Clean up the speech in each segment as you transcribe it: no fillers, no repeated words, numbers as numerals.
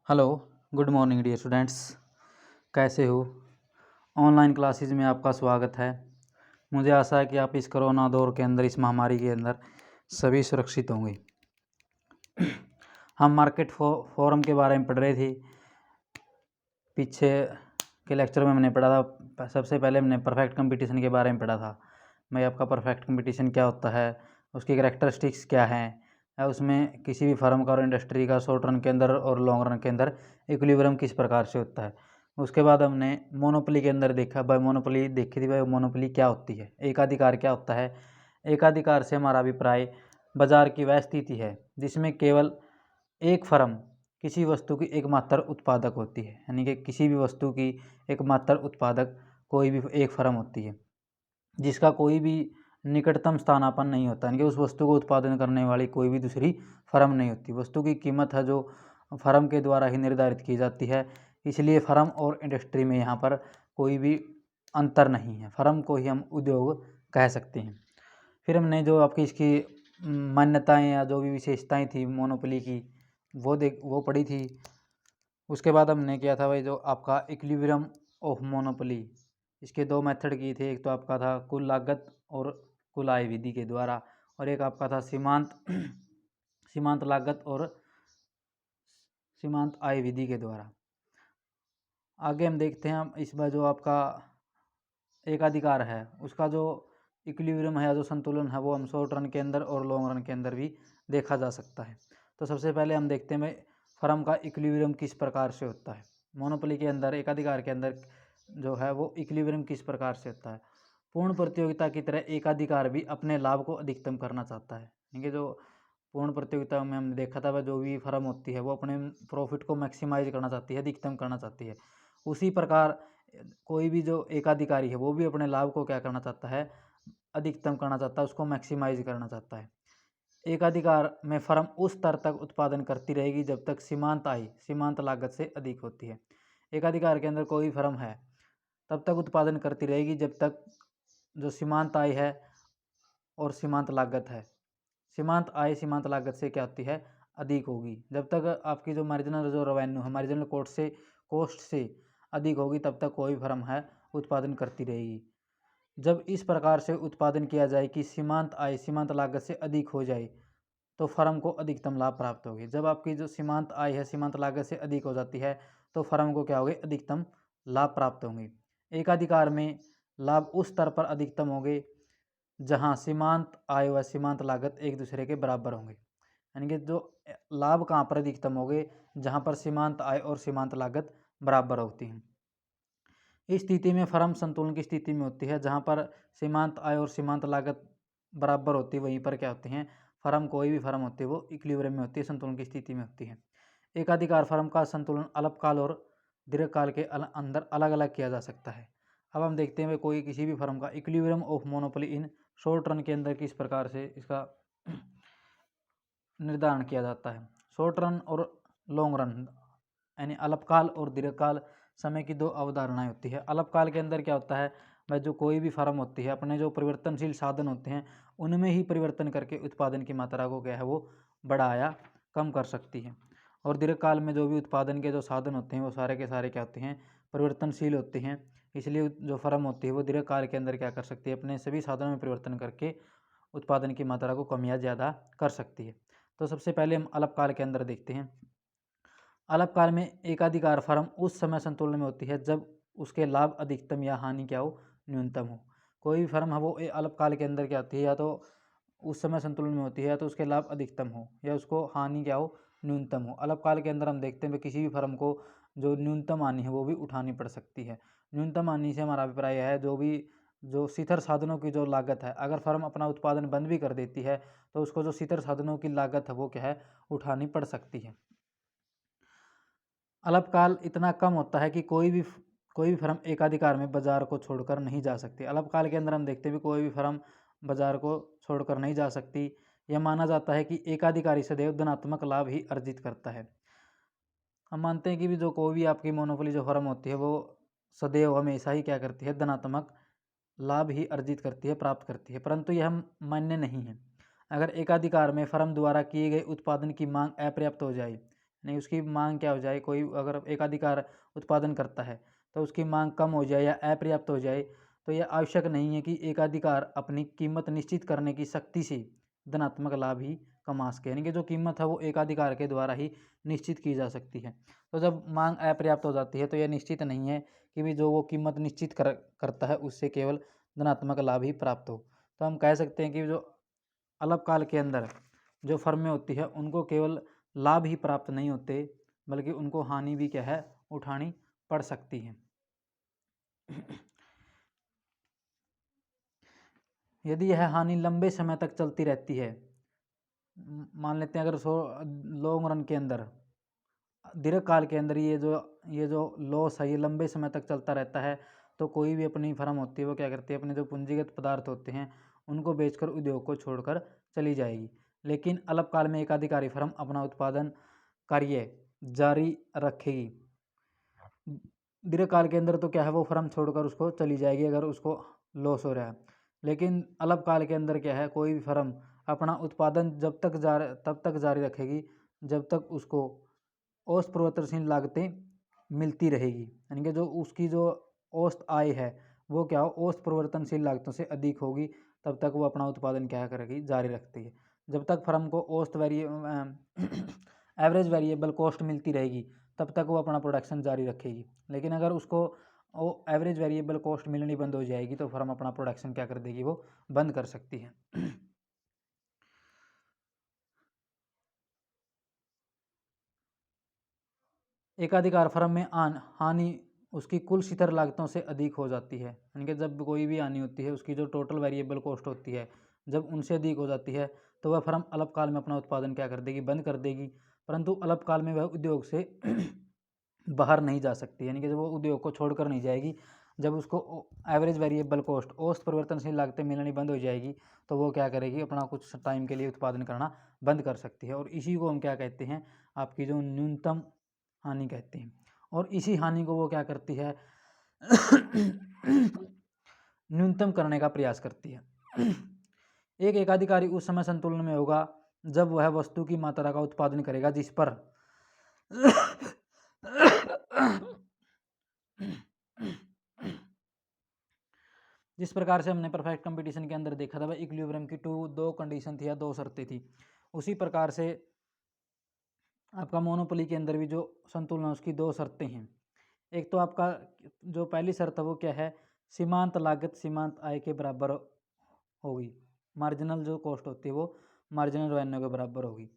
Hello, good morning dear students. कैसे हो? Online classes में आपका स्वागत है। मुझे आशा है कि आप इस कोरोना दौर के अंदर, इस महामारी के अंदर सभी सुरक्षित होंगे। हम मार्केट फोरम के बारे में पढ़ रहे थे। पीछे के लेक्चर में हमने पढ़ा था, सबसे पहले हमने परफेक्ट कंपटीशन के बारे में पढ़ा था। मैं आपका परफेक्ट कंपटीशन क्या होता है, उसकी कैरेक्टरिस्टिक्स क्या हैं, उसमें किसी भी फर्म का और इंडस्ट्री का शॉर्ट रन के अंदर और लॉन्ग रन के अंदर इक्विलिब्रियम किस प्रकार से होता है। उसके बाद हमने मोनोपोली के अंदर देखा, भाई मोनोपोली देखी थी, भाई मोनोपोली क्या होती है, एकाधिकार क्या होता है। एकाधिकार से हमारा अभिप्राय बाजार की वह स्थिति है जिसमें केवल एक फर्म किसी वस्तु की एकमात्र उत्पादक होती है, यानी कि किसी भी वस्तु की एकमात्र उत्पादक कोई भी एक फर्म होती है जिसका कोई भी निकटतम स्थानापन्न नहीं होता, यानी कि उस वस्तु को उत्पादन करने वाली कोई भी दूसरी फर्म नहीं होती। वस्तु की कीमत है जो फर्म के द्वारा ही निर्धारित की जाती है, इसलिए फर्म और इंडस्ट्री में यहाँ पर कोई भी अंतर नहीं है, फर्म को ही हम उद्योग कह सकते हैं। फिर हमने जो आपकी इसकी मान्यताएं या जो भी विशेषताएं थी मोनोपोली की वो पढ़ी थी। उसके बाद हमने किया था भाई जो आपका इक्विलिब्रियम ऑफ मोनोपोली, इसके दो मेथड किए थे। एक तो आपका था कुल लागत और कुल आय विधि के द्वारा, और एक आपका था सीमांत सीमांत लागत और सीमांत आय विधि के द्वारा। आगे हम देखते हैं इस बार जो आपका एकाधिकार है उसका जो इक्विलिब्रियम है या जो संतुलन है वो हम शॉर्ट रन के अंदर और लॉन्ग रन के अंदर भी देखा जा सकता है। तो सबसे पहले हम देखते हैं फर्म का इक्विलिब्रियम किस प्रकार से होता है। मोनोपोली के अंदर, एकाधिकार के अंदर जो है वो इक्विलिब्रियम किस प्रकार से होता है। पूर्ण प्रतियोगिता की तरह एकाधिकार भी अपने लाभ को अधिकतम करना चाहता है, क्योंकि जो पूर्ण प्रतियोगिता में हमने देखा था वह जो भी फर्म होती है वो अपने प्रॉफिट को मैक्सिमाइज करना चाहती है, अधिकतम करना चाहती है। उसी प्रकार कोई भी जो एकाधिकारी है वो भी अपने लाभ को क्या करना चाहता है, अधिकतम करना चाहता है, उसको मैक्सिमाइज करना चाहता है। एकाधिकार में फर्म उस स्तर तक उत्पादन करती रहेगी जब तक सीमांत आय सीमांत लागत से अधिक होती है। एकाधिकार के अंदर कोई फर्म है तब तक उत्पादन करती रहेगी जब तक जो सीमांत आय है और सीमांत लागत है, सीमांत आय सीमांत लागत से क्या होती है, अधिक होगी। जब तक आपकी जो मार्जिनल जो रेवेन्यू है मार्जिनल कोस्ट से अधिक होगी तब तक कोई फर्म है उत्पादन करती रहेगी। जब इस प्रकार से उत्पादन किया जाए कि सीमांत आय सीमांत लागत से अधिक हो जाए तो फर्म को अधिकतम लाभ प्राप्त होगी। जब आपकी जो सीमांत आय है सीमांत लागत से अधिक हो जाती है तो फर्म को क्या होगी, अधिकतम लाभ प्राप्त होंगे। एकाधिकार में लाभ उस स्तर पर अधिकतम होंगे जहां सीमांत आय व सीमांत लागत एक दूसरे के बराबर होंगे, यानी कि जो लाभ कहाँ पर अधिकतम होंगे, जहां पर सीमांत आय और सीमांत लागत बराबर होती हैं। इस स्थिति में फर्म संतुलन की स्थिति में होती है। जहां पर सीमांत आय और सीमांत लागत बराबर होती है वहीं पर क्या होती हैं, फर्म कोई भी फर्म होती है वो इक्विलिब्रियम में होती है, संतुलन की स्थिति में होती है। एकाधिकार फर्म का संतुलन अल्पकाल और दीर्घकाल के अंदर अलग अलग किया जा सकता है। अब हम देखते हैं कोई किसी भी फर्म का equilibrium of monopoly in short run के अंदर किस प्रकार से इसका निर्धारण किया जाता है। शॉर्ट रन और लॉन्ग रन यानी अल्पकाल और दीर्घकाल समय की दो अवधारणाएं होती है। अल्पकाल के अंदर क्या होता है, वह जो कोई भी फर्म होती है अपने जो परिवर्तनशील साधन होते हैं उनमें ही परिवर्तन करके उत्पादन की मात्रा को क्या है वो बढ़ाया कम कर सकती है। और दीर्घकाल में जो भी उत्पादन के जो साधन होते हैं वो सारे के सारे क्या होते हैं, परिवर्तनशील होते हैं। इसलिए जो फर्म होती है वो दीर्घकाल के अंदर क्या कर सकती है, अपने सभी साधनों में परिवर्तन करके उत्पादन की मात्रा को कम या ज़्यादा कर सकती है। तो सबसे पहले हम अल्पकाल के अंदर देखते हैं। अल्पकाल में एकाधिकार फर्म उस समय संतुलन में होती है जब उसके लाभ अधिकतम या हानि क्या हो, न्यूनतम हो। कोई भी फर्म है वो अल्पकाल के अंदर क्या होती है, या तो उस समय संतुलन में होती है या तो उसके लाभ अधिकतम हो या उसको हानि क्या हो, न्यूनतम हो। अल्पकाल के अंदर हम देखते हैं किसी भी फर्म को जो न्यूनतम हानि है वो भी उठानी पड़ सकती है। न्यूनतम हानि से हमारा अभिप्राय है जो शिथिल साधनों की जो लागत है, अगर फर्म अपना उत्पादन बंद भी कर देती है तो उसको जो शिथिल साधनों की लागत है वो क्या है, उठानी पड़ सकती है। अल्पकाल इतना कम होता है कि कोई भी फर्म एकाधिकार में बाजार को छोड़कर नहीं जा सकती। अल्पकाल के अंदर हम देखते हैं कोई भी फर्म बाजार को छोड़कर नहीं जा सकती। यह माना जाता है कि एकाधिकारी सदैव धनात्मक लाभ ही अर्जित करता है। हम मानते हैं कि भी जो कोई भी आपकी मोनोपोली जो फर्म होती है वो सदैव हमेशा ही क्या करती है, धनात्मक लाभ ही अर्जित करती है, प्राप्त करती है, परंतु यह मान्य नहीं है। अगर एकाधिकार में फर्म द्वारा किए गए उत्पादन की मांग अपर्याप्त हो जाए, नहीं, उसकी मांग क्या हो जाए, कोई अगर एकाधिकार उत्पादन करता है तो उसकी मांग कम हो जाए या अपर्याप्त हो जाए, तो यह आवश्यक नहीं है कि एकाधिकार अपनी कीमत निश्चित करने की शक्ति से धनात्मक लाभ ही कमा सके, यानी कि जो कीमत है वो एकाधिकार के द्वारा ही निश्चित की जा सकती है। तो जब मांग अपर्याप्त हो जाती है तो यह निश्चित नहीं है कि भी जो वो कीमत निश्चित करता है उससे केवल धनात्मक लाभ ही प्राप्त हो। तो हम कह सकते हैं कि जो अल्पकाल के अंदर जो फर्में होती है उनको केवल लाभ ही प्राप्त नहीं होते, बल्कि उनको हानि भी क्या है, उठानी पड़ सकती है। यदि यह हानि लंबे समय तक चलती रहती है, मान लेते हैं अगर लॉन्ग रन के अंदर, दीर्घकाल के अंदर ये जो लॉस है ये लंबे समय तक चलता रहता है, तो कोई भी अपनी फर्म होती है वो क्या करती है, अपने जो पूंजीगत पदार्थ होते हैं उनको बेचकर उद्योग को छोड़कर चली जाएगी। लेकिन अल्पकाल में एकाधिकारी फर्म अपना उत्पादन कार्य जारी रखेगी। दीर्घकाल के अंदर तो क्या है, वो फर्म छोड़कर उसको चली जाएगी अगर उसको लॉस हो रहा है। लेकिन अल्पकाल के अंदर क्या है, कोई भी फर्म अपना उत्पादन तब तक जारी रखेगी जब तक उसको औसत परिवर्तनशील लागतें मिलती रहेगी, यानी कि जो उसकी जो औसत आय है वो क्या हो, औसत परिवर्तनशील लागतों से अधिक होगी, तब तक वो अपना उत्पादन क्या करेगी, जारी रखती है। जब तक फर्म को औसत एवरेज वेरिएबल कॉस्ट मिलती रहेगी तब तक वो अपना प्रोडक्शन जारी रखेगी। लेकिन अगर उसको वो एवरेज वेरिएबल कॉस्ट मिलनी बंद हो जाएगी तो फर्म अपना प्रोडक्शन क्या कर देगी, वो बंद कर सकती है। एकाधिकार फर्म में हानि उसकी कुल स्थिर लागतों से अधिक हो जाती है, यानी कि जब कोई भी हानि होती है उसकी जो टोटल वेरिएबल कॉस्ट होती है जब उनसे अधिक हो जाती है तो वह फर्म अल्पकाल में अपना उत्पादन क्या कर देगी, बंद कर देगी। परंतु अल्पकाल में वह उद्योग से बाहर नहीं जा सकती, यानी कि जब वो उद्योग को छोड़कर नहीं जाएगी, जब उसको एवरेज वेरिएबल कॉस्ट औसत परिवर्तनशील लागतें मिलनी बंद हो जाएगी तो वो क्या करेगी, अपना कुछ टाइम के लिए उत्पादन करना बंद कर सकती है। और इसी को हम क्या कहते हैं, आपकी जो न्यूनतम हानि कहते हैं। और इसी हानि को वो क्या करती है, न्यूनतम करने का प्रयास करती है। एक एकाधिकारी उस समय संतुलन में होगा जब वह वस्तु की मात्रा का उत्पादन करेगा जिस प्रकार से हमने परफेक्ट कंपटीशन के अंदर देखा था, वह इक्विलिब्रियम की दो कंडीशन थी या दो शर्तें थी। उसी प्रकार से आपका मोनोपोली के अंदर भी जो संतुलन है उसकी दो शर्तें हैं। एक तो आपका जो पहली शर्त है वो क्या है, सीमांत लागत सीमांत आय के बराबर होगी, मार्जिनल जो कॉस्ट होती है वो मार्जिनल रेवेन्यू के बराबर होगी।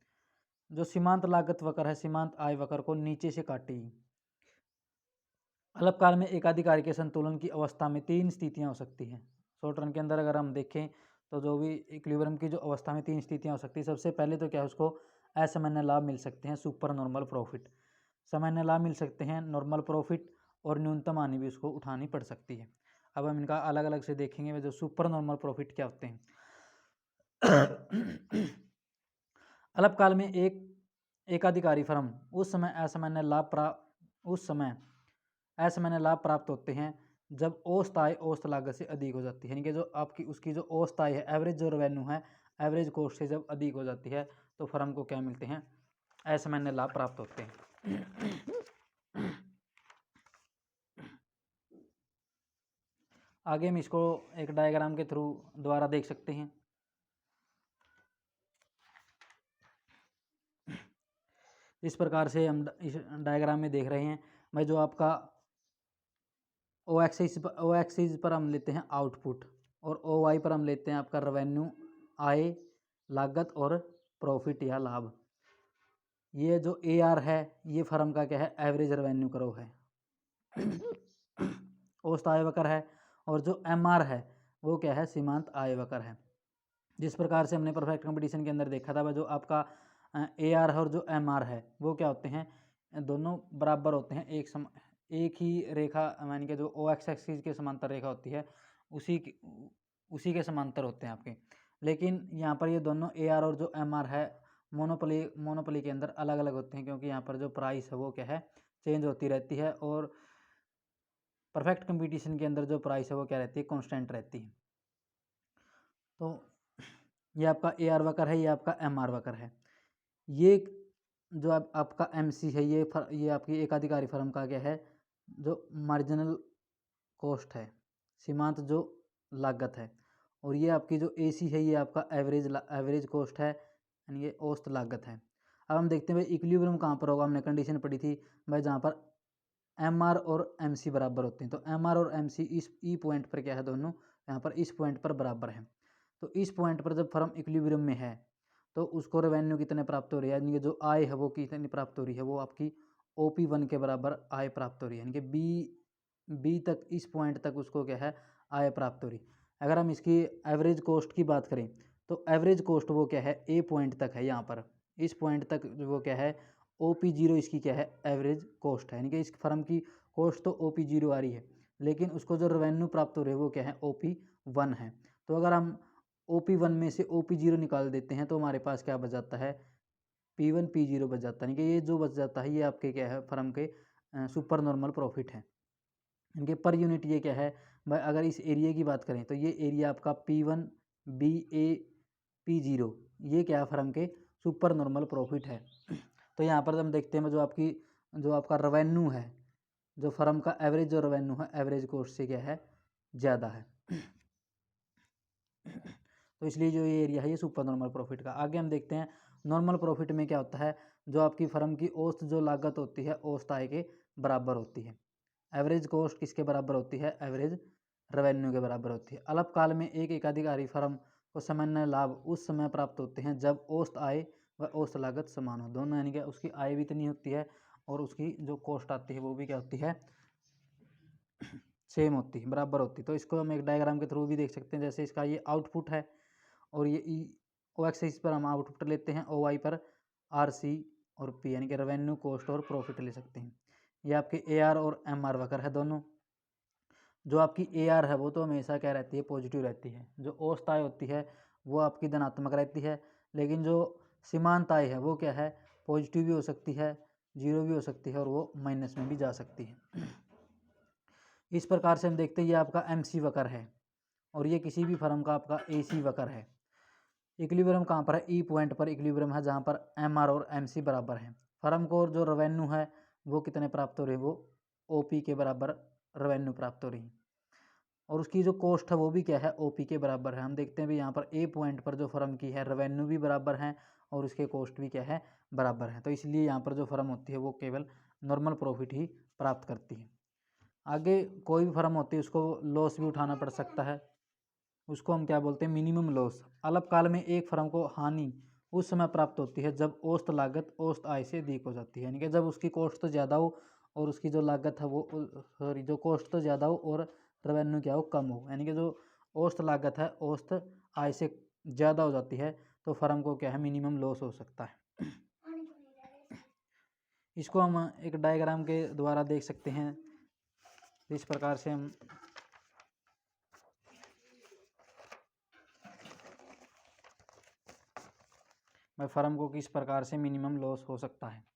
जो सीमांत लागत वक्र है सीमांत आय वक्र को नीचे से काटेगी। अल्पकाल में एकाधिकार के संतुलन की अवस्था में तीन स्थितियां हो सकती हैं। शॉर्ट रन के अंदर अगर हम देखें तो जो भी इक्विलिब्रियम की जो अवस्था में तीन स्थितियां हो सकती है, सबसे पहले तो क्या है, उसको असामान्य लाभ मिल सकते हैं, सुपर नॉर्मल प्रॉफिट, सामान्य लाभ मिल सकते हैं, नॉर्मल प्रॉफिट, और न्यूनतम हानि भी उसको उठानी पड़ सकती है। अब हम इनका अलग अलग से देखेंगे। वे जो सुपर नॉर्मल प्रॉफिट क्या होते हैं। अल्पकाल में एकाधिकारी फर्म उस समय असामान्य लाभ प्राप्त होते हैं जब औसत आय औसत लागत से अधिक हो जाती है, यानी कि जो आपकी उसकी जो औसत आय है, एवरेज जो रेवेन्यू है एवरेज कॉस्ट से जब अधिक हो जाती है तो फर्म को क्या मिलते हैं, असामान्य लाभ प्राप्त होते हैं। आगे हम इसको एक डायग्राम के थ्रू द्वारा देख सकते हैं। इस प्रकार से हम इस डायग्राम में देख रहे हैं, भाई जो आपका ओ एक्सिस पर हम लेते हैं आउटपुट, और ओ वाई पर हम लेते हैं आपका रेवेन्यू, आय, लागत और प्रॉफिट या लाभ। ये जो ए आर है ये फर्म का क्या है, एवरेज रेवेन्यू करो है, औसत आय वक्र है। और जो एम आर है वो क्या है, सीमांत आय वक्र है। जिस प्रकार से हमने परफेक्ट कंपटीशन के अंदर देखा था, वह जो आपका ए आर है और जो एम आर है वो क्या होते हैं, दोनों बराबर होते हैं, एक ही रेखा, यानी कि जो ओ एक्स एक्सिस के समांतर रेखा होती है उसी के समांतर होते हैं आपके। लेकिन यहाँ पर ये दोनों ए आर और जो एम आर है मोनोपोली के अंदर अलग अलग होते हैं, क्योंकि यहाँ पर जो प्राइस है वो क्या है, चेंज होती रहती है, और परफेक्ट कंपटीशन के अंदर जो प्राइस है वो क्या रहती है, कांस्टेंट रहती है। तो ये आपका ए आर वक्र है, ये आपका एम आर वक्र है। ये जो आपका एमसी है ये आपकी एकाधिकारी फर्म का क्या है, जो मार्जिनल कॉस्ट है, सीमांत जो लागत है। और ये आपकी जो एसी है ये आपका एवरेज कॉस्ट है, यानी ये औसत लागत है। अब हम देखते हैं भाई इक्विलिब्रियम कहाँ पर होगा। हमने कंडीशन पढ़ी थी भाई जहाँ पर एम आर और एम सी बराबर होते हैं। तो एम आर और एम सी इस ई पॉइंट पर क्या है, दोनों यहाँ पर इस पॉइंट पर बराबर हैं। तो इस पॉइंट पर जब फर्म इक्विलिब्रियम में है तो उसको रेवेन्यू कितने प्राप्त हो रही है, यानी कि जो आय है वो कितनी प्राप्त हो रही है, वो आपकी OP1 के बराबर आय प्राप्त हो रही है, यानी कि बी तक इस पॉइंट तक उसको क्या है, आय प्राप्त हो रही। अगर हम इसकी एवरेज कॉस्ट की बात करें तो एवरेज कॉस्ट वो क्या है, ए पॉइंट तक है, यहाँ पर इस पॉइंट तक वो क्या है, OP0 इसकी क्या है, एवरेज कॉस्ट है, यानी कि इस फर्म की कॉस्ट तो OP0 आ रही है, लेकिन उसको जो रेवेन्यू प्राप्त हो रही है वो क्या है, OP1 है। तो अगर हम OP1 में से OP0 निकाल देते हैं तो हमारे पास क्या बच जाता है, P1 P0 बच जाता है, यानी कि ये जो बच जाता है ये आपके क्या है, फर्म के सुपर नॉर्मल प्रॉफिट है। इनके पर यूनिट ये क्या है भाई, अगर इस एरिया की बात करें तो ये एरिया आपका P1 BA P0 ये क्या है, फर्म के सुपर नॉर्मल प्रॉफिट है। तो यहाँ पर हम देखते हैं जो आपका रेवेन्यू है, जो फर्म का एवरेज जो रेवेन्यू है एवरेज कॉस्ट से क्या है, ज़्यादा है। तो इसलिए जो ये एरिया है ये सुपर नॉर्मल प्रॉफिट का। आगे हम देखते हैं नॉर्मल प्रॉफिट में क्या होता है, जो आपकी फर्म की औसत जो लागत होती है औसत आय के बराबर होती है। एवरेज कॉस्ट किसके बराबर होती है, एवरेज रेवेन्यू के बराबर होती है। अल्पकाल में एक एकाधिकारी फर्म को सामान्य लाभ उस समय प्राप्त होते हैं जब औसत आय व औसत लागत समान हो, दोनों, यानी कि उसकी आय भी इतनी होती है और उसकी जो कॉस्ट आती है वो भी क्या होती है, सेम होती है, बराबर होती है। तो इसको हम एक डायग्राम के थ्रू भी देख सकते हैं। जैसे इसका ये आउटपुट है और ये ओ एक्सिस पर हम आउटपुट लेते हैं, OY पर RC और P, यानी कि रेवेन्यू कॉस्ट और प्रॉफिट ले सकते हैं। ये आपके AR और MR वक्र है दोनों। जो आपकी AR है वो तो हमेशा क्या रहती है, पॉजिटिव रहती है। जो औसत आय होती है वो आपकी धनात्मक रहती है, लेकिन जो सीमांत आय है वो क्या है, पॉजिटिव भी हो सकती है, जीरो भी हो सकती है और वो माइनस में भी जा सकती है। इस प्रकार से हम देखते हैं ये आपका MC वक्र है और ये किसी भी फर्म का आपका AC वक्र है। इक्विलिब्रियम कहाँ पर है, ई पॉइंट पर इक्विलिब्रियम है जहाँ पर MR और MC बराबर हैं। फर्म को जो रेवेन्यू है वो कितने प्राप्त हो रही है, वो OP के बराबर रेवेन्यू प्राप्त हो रही है और उसकी जो कॉस्ट है वो भी क्या है, OP के बराबर है। हम देखते हैं भी यहाँ पर ए पॉइंट पर जो फर्म की है रेवेन्यू भी बराबर है और उसके कॉस्ट भी क्या है, बराबर है। तो इसलिए यहाँ पर जो फर्म होती है वो केवल नॉर्मल प्रॉफिट ही प्राप्त करती है। आगे कोई भी फर्म होती है उसको लॉस भी उठाना पड़ सकता है, उसको हम क्या बोलते हैं, मिनिमम लॉस। अल्पकाल में एक फर्म को हानि उस समय प्राप्त होती है जब औसत लागत औसत आय से अधिक हो जाती है, यानी कि जब उसकी कॉस्ट तो ज़्यादा हो और उसकी जो लागत है वो सॉरी जो कॉस्ट तो ज़्यादा हो और रेवेन्यू क्या हो, कम हो, यानी कि जो औसत लागत है औसत आय से ज़्यादा हो जाती है तो फर्म को क्या है, मिनिमम लॉस हो सकता है। इसको हम एक डायग्राम के द्वारा देख सकते हैं। इस प्रकार से हम फर्म को किस प्रकार से मिनिमम लॉस हो सकता है।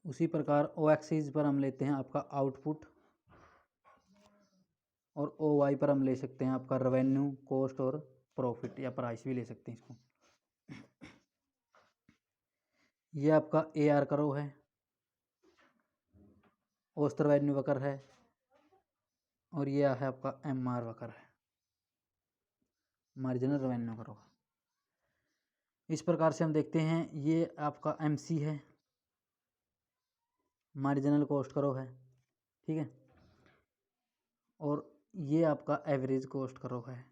उसी प्रकार ओ एक्सिस पर हम लेते हैं आपका आउटपुट और OY पर हम ले सकते हैं आपका रेवेन्यू कॉस्ट और प्रॉफिट या प्राइस भी ले सकते हैं इसको। ये आपका AR करो है, औसत रेवेन्यू वक्र है और ये है आपका MR वक्र है, मार्जिनल रेवेन्यू करो। इस प्रकार से हम देखते हैं ये आपका MC है, मार्जिनल कॉस्ट करो है, ठीक है, और ये आपका एवरेज कॉस्ट करो है,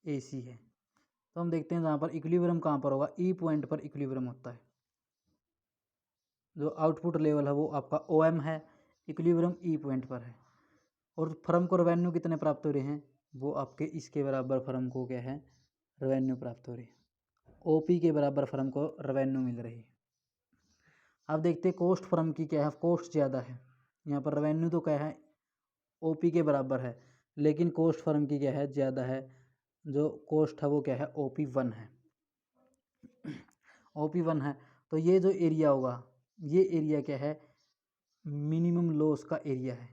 AC है। तो हम देखते हैं जहाँ पर इक्विलिब्रियम कहाँ पर होगा, ई पॉइंट पर इक्विलिब्रियम होता है। जो आउटपुट लेवल है वो आपका OM है, इक्विलिब्रियम ई पॉइंट पर है और फर्म को रेवेन्यू कितने प्राप्त हो रहे हैं, वो आपके इसके बराबर फर्म को क्या है, रेवेन्यू प्राप्त हो रही है। OP के बराबर फर्म को रेवेन्यू मिल रही है। अब देखते हैं कॉस्ट फर्म की क्या है, कॉस्ट ज़्यादा है। यहाँ पर रेवेन्यू तो क्या है, OP के बराबर है, लेकिन कॉस्ट फर्म की क्या है, ज़्यादा है। जो कॉस्ट है वो क्या है, OP1 है। OP1 है तो ये जो एरिया होगा ये एरिया क्या है, मिनिमम लॉस का एरिया है,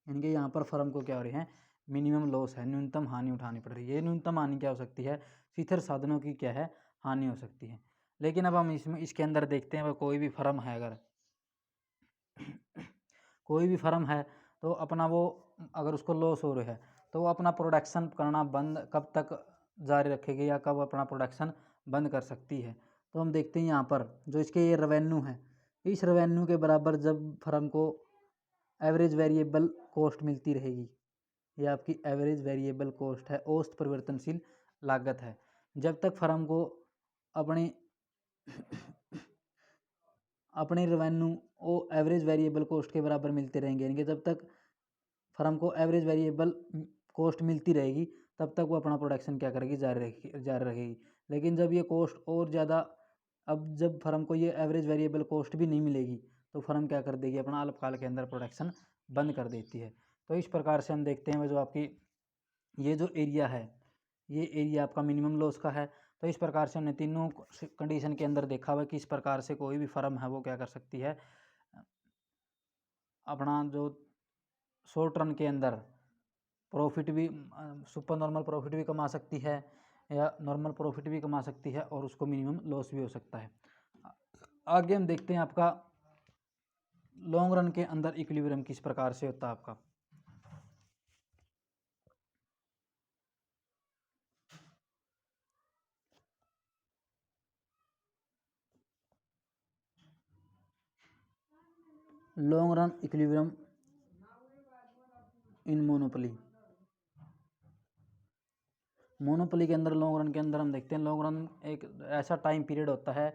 यानी कि यहाँ पर फर्म को क्या हो रही है, मिनिमम लॉस है, न्यूनतम हानि उठानी पड़ रही है। ये न्यूनतम हानि क्या हो सकती है, शिथिल साधनों की क्या है, हानि हो सकती है। लेकिन अब हम इसके अंदर देखते हैं, वह कोई भी फर्म है, अगर कोई भी फर्म है तो अपना वो अगर उसको लॉस हो रहा है तो वो अपना प्रोडक्शन करना बंद कब तक जारी रखेगी या कब अपना प्रोडक्शन बंद कर सकती है। तो हम देखते हैं यहाँ पर जो इसके ये रेवेन्यू है, इस रेवेन्यू के बराबर जब फर्म को एवरेज वेरिएबल कॉस्ट मिलती रहेगी, ये आपकी एवरेज वेरिएबल कॉस्ट है, औसत परिवर्तनशील लागत है। जब तक फर्म को अपने अपने रेवेन्यू वो एवरेज वेरिएबल कॉस्ट के बराबर मिलते रहेंगे, यानी कि जब तक फर्म को एवरेज वेरिएबल कॉस्ट मिलती रहेगी तब तक वो अपना प्रोडक्शन क्या करेगी, जारी रखेगी। लेकिन जब ये कॉस्ट और ज़्यादा, अब जब फर्म को ये एवरेज वेरिएबल कॉस्ट भी नहीं मिलेगी तो फर्म क्या कर देगी, अपना अल्पकाल के अंदर प्रोडक्शन बंद कर देती है। तो इस प्रकार से हम देखते हैं जो आपकी ये जो एरिया है, ये एरिया आपका मिनिमम लॉस का है। तो इस प्रकार से हमने तीनों कंडीशन के अंदर देखा हुआ कि इस प्रकार से कोई भी फर्म है वो क्या कर सकती है, अपना जो शॉर्ट रन के अंदर प्रॉफिट भी, सुपर नॉर्मल प्रॉफिट भी कमा सकती है या नॉर्मल प्रॉफिट भी कमा सकती है, और उसको मिनिमम लॉस भी हो सकता है। आगे हम देखते हैं आपका लॉन्ग रन के अंदर इक्विलिब्रियम किस प्रकार से होता है। आपका लॉन्ग रन इक्विलिब्रियम इन मोनोपोली, मोनोपोली के अंदर लॉन्ग रन के अंदर हम देखते हैं, लॉन्ग रन एक ऐसा टाइम पीरियड होता है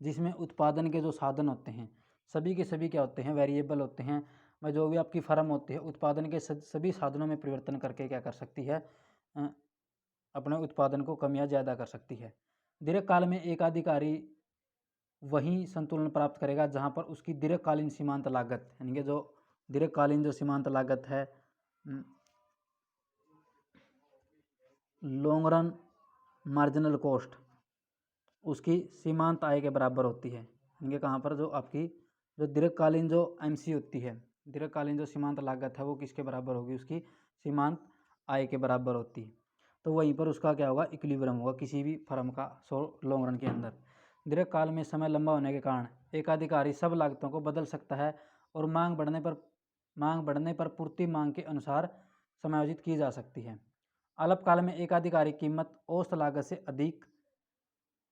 जिसमें उत्पादन के जो साधन होते हैं सभी के सभी क्या होते हैं, वेरिएबल होते हैं। वह जो भी आपकी फर्म होती है उत्पादन के सभी साधनों में परिवर्तन करके क्या कर सकती है, अपने उत्पादन को कम या ज़्यादा कर सकती है। दीर्घकाल में एक अधिकारी वही संतुलन प्राप्त करेगा जहाँ पर उसकी दीर्घकालीन सीमांत लागत, यानी कि जो दीर्घकालीन जो सीमांत लागत है, लॉन्ग रन मार्जिनल कॉस्ट, उसकी सीमांत आय के बराबर होती है। यानी कि कहाँ पर जो आपकी जो दीर्घकालीन जो एमसी होती है, दीर्घकालीन जो सीमांत लागत है वो किसके बराबर होगी, उसकी सीमांत आय के बराबर होती है। तो वहीं पर उसका क्या होगा, इक्विलिब्रियम होगा किसी भी फर्म का लॉन्ग रन के अंदर। दीर्घकाल में समय लंबा होने के कारण एकाधिकारी सब लागतों को बदल सकता है और मांग बढ़ने पर पूर्ति मांग के अनुसार समायोजित की जा सकती है। अल्पकाल में एकाधिकारी कीमत औसत लागत से अधिक,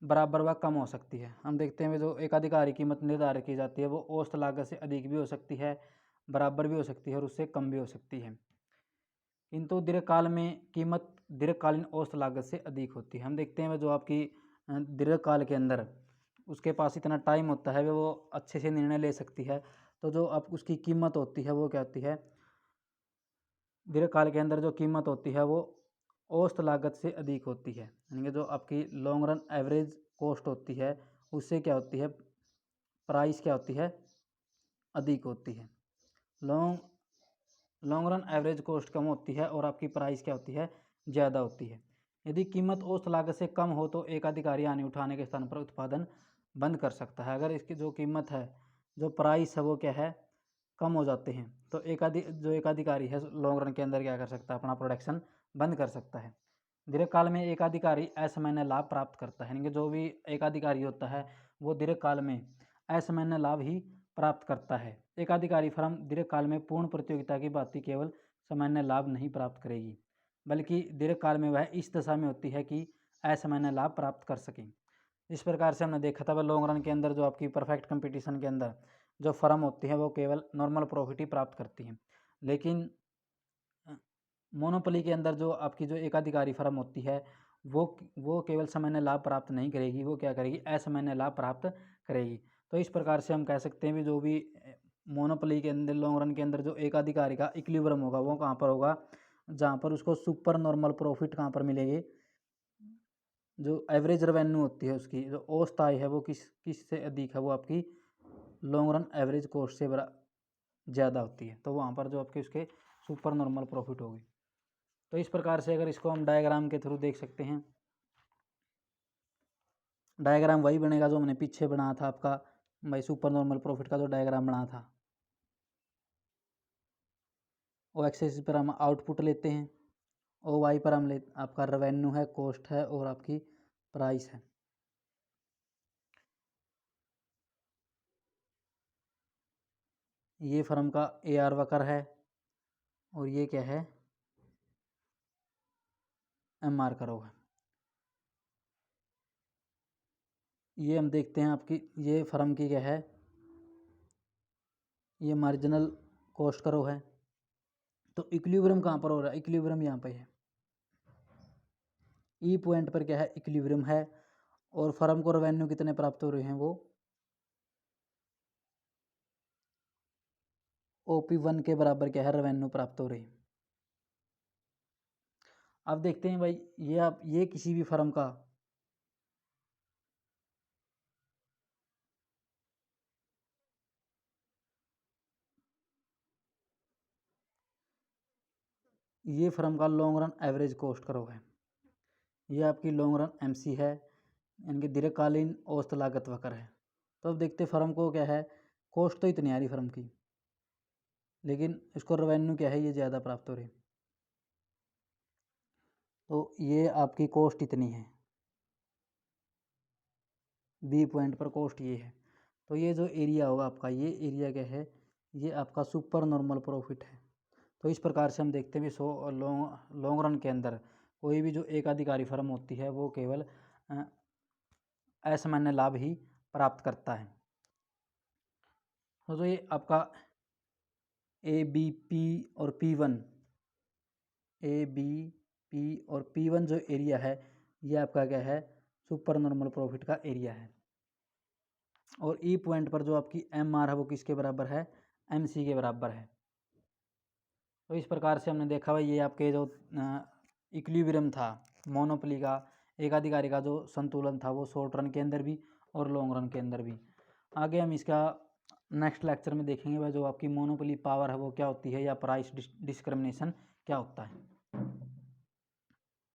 बराबर व कम हो सकती है। हम देखते हैं जो एकाधिकारी कीमत निर्धारित की जाती है वो औसत लागत से अधिक भी हो सकती है, बराबर भी हो सकती है और उससे कम भी हो सकती है। किंतु दीर्घकाल में कीमत दीर्घकालीन औसत लागत से अधिक होती है। हम देखते हैं जो आपकी दीर्घकाल के अंदर उसके पास इतना टाइम होता है वो अच्छे से निर्णय ले सकती है, तो जो अब उसकी कीमत होती है वो क्या होती है, दीर्घकाल के अंदर जो कीमत होती है वो औसत लागत से अधिक होती है। यानी कि जो आपकी लॉन्ग रन एवरेज कॉस्ट होती है उससे क्या होती है, प्राइस क्या होती है, अधिक होती है। लॉन्ग रन एवरेज कॉस्ट कम होती है और आपकी प्राइस क्या होती है, ज़्यादा होती है। यदि कीमत औसत लागत से कम हो तो एक अधिकारी हानि उठाने के स्थान पर उत्पादन बंद कर सकता है। अगर इसकी जो कीमत है, जो प्राइस है वो क्या है, कम हो जाते हैं तो जो एकाधिकारी है लॉन्ग रन के अंदर क्या कर सकता है, अपना प्रोडक्शन बंद कर सकता है। दीर्घकाल में एकाधिकारी असामान्य लाभ प्राप्त करता है, यानी कि जो भी एकाधिकारी होता है वो दीर्घकाल में असामान्य लाभ ही प्राप्त करता है। एकाधिकारी फर्म दीर्घकाल में पूर्ण प्रतियोगिता की भांति केवल सामान्य लाभ नहीं प्राप्त करेगी, बल्कि दीर्घकाल में वह इस दशा में होती है कि असामान्य लाभ प्राप्त कर सकें। इस प्रकार से हमने देखा था वह लॉन्ग रन के अंदर जो आपकी परफेक्ट कंपटीशन के अंदर जो फर्म होती है वो केवल नॉर्मल प्रॉफिट ही प्राप्त करती हैं। लेकिन मोनोपोली के अंदर जो आपकी जो एकाधिकारी फर्म होती है वो केवल सामान्य लाभ प्राप्त नहीं करेगी, वो क्या करेगी, असामान्य लाभ प्राप्त करेगी। तो इस प्रकार से हम कह सकते हैं भी जो भी मोनोपोली के अंदर लॉन्ग रन के अंदर जो एकाधिकारी का इक्विलिब्रियम होगा वो कहाँ पर होगा, जहाँ पर उसको सुपर नॉर्मल प्रॉफिट कहाँ पर मिलेगी, जो एवरेज रेवेन्यू होती है उसकी जो औसत आय है वो किस से अधिक है, वो आपकी लॉन्ग रन एवरेज कॉस्ट से ज़्यादा होती है। तो वहाँ पर जो आपके उसके सुपर नॉर्मल प्रॉफिट होगी। तो इस प्रकार से अगर इसको हम डायग्राम के थ्रू देख सकते हैं, डायग्राम वही बनेगा जो हमने पीछे बनाया था आपका भाई सुपर नॉर्मल प्रॉफिट का जो डायग्राम बना था, ओ एक्सेस पर हम आउटपुट लेते हैं, ओ वाई पर हम आपका रेवेन्यू है, कॉस्ट है और आपकी प्राइस है। ये फर्म का AR वक्र है और ये क्या है, MR कर्व है। ये हम देखते हैं आपकी ये फर्म की क्या है, ये मार्जिनल कॉस्ट कर्व है। तो इक्विलिब्रियम कहाँ पर हो रहा है, इक्विलिब्रियम यहाँ पे है, ई पॉइंट पर क्या है, इक्विलिब्रियम है और फर्म को रेवेन्यू कितने प्राप्त हो रहे हैं, वो OP1 के बराबर क्या है, रेवेन्यू प्राप्त हो रही है। अब देखते हैं भाई, ये आप ये किसी भी फर्म का ये फर्म का long run average cost curve है, ये आपकी लॉन्ग रन MC है, यानी कि दीर्घकालीन औसत लागत वक्र है। तो अब देखते फर्म को क्या है, कॉस्ट तो इतनी आ रही फर्म की, लेकिन इसको रेवेन्यू क्या है, ये ज़्यादा प्राप्त हो रही। तो ये आपकी कॉस्ट इतनी है, B पॉइंट पर कॉस्ट ये है। तो ये जो एरिया होगा आपका, ये एरिया क्या है, ये आपका सुपर नॉर्मल प्रॉफिट है। तो इस प्रकार से हम देखते हैं लॉन्ग रन के अंदर कोई भी जो एकाधिकारी फर्म होती है वो केवल असामान्य लाभ ही प्राप्त करता है। तो ये आपका ABP और P1, ABP और P1 जो एरिया है, ये आपका क्या है, सुपर नॉर्मल प्रॉफिट का एरिया है। और ई पॉइंट पर जो आपकी MR है वो किसके बराबर है, MC के बराबर है। तो इस प्रकार से हमने देखा भाई, ये आपके जो इक्विलिब्रियम था, मोनोपोली का, एकाधिकारी का जो संतुलन था, वो शॉर्ट रन के अंदर भी और लॉन्ग रन के अंदर भी। आगे हम इसका नेक्स्ट लेक्चर में देखेंगे भाई, जो आपकी मोनोपोली पावर है वो क्या होती है, या प्राइस डिस्क्रिमिनेशन क्या होता है।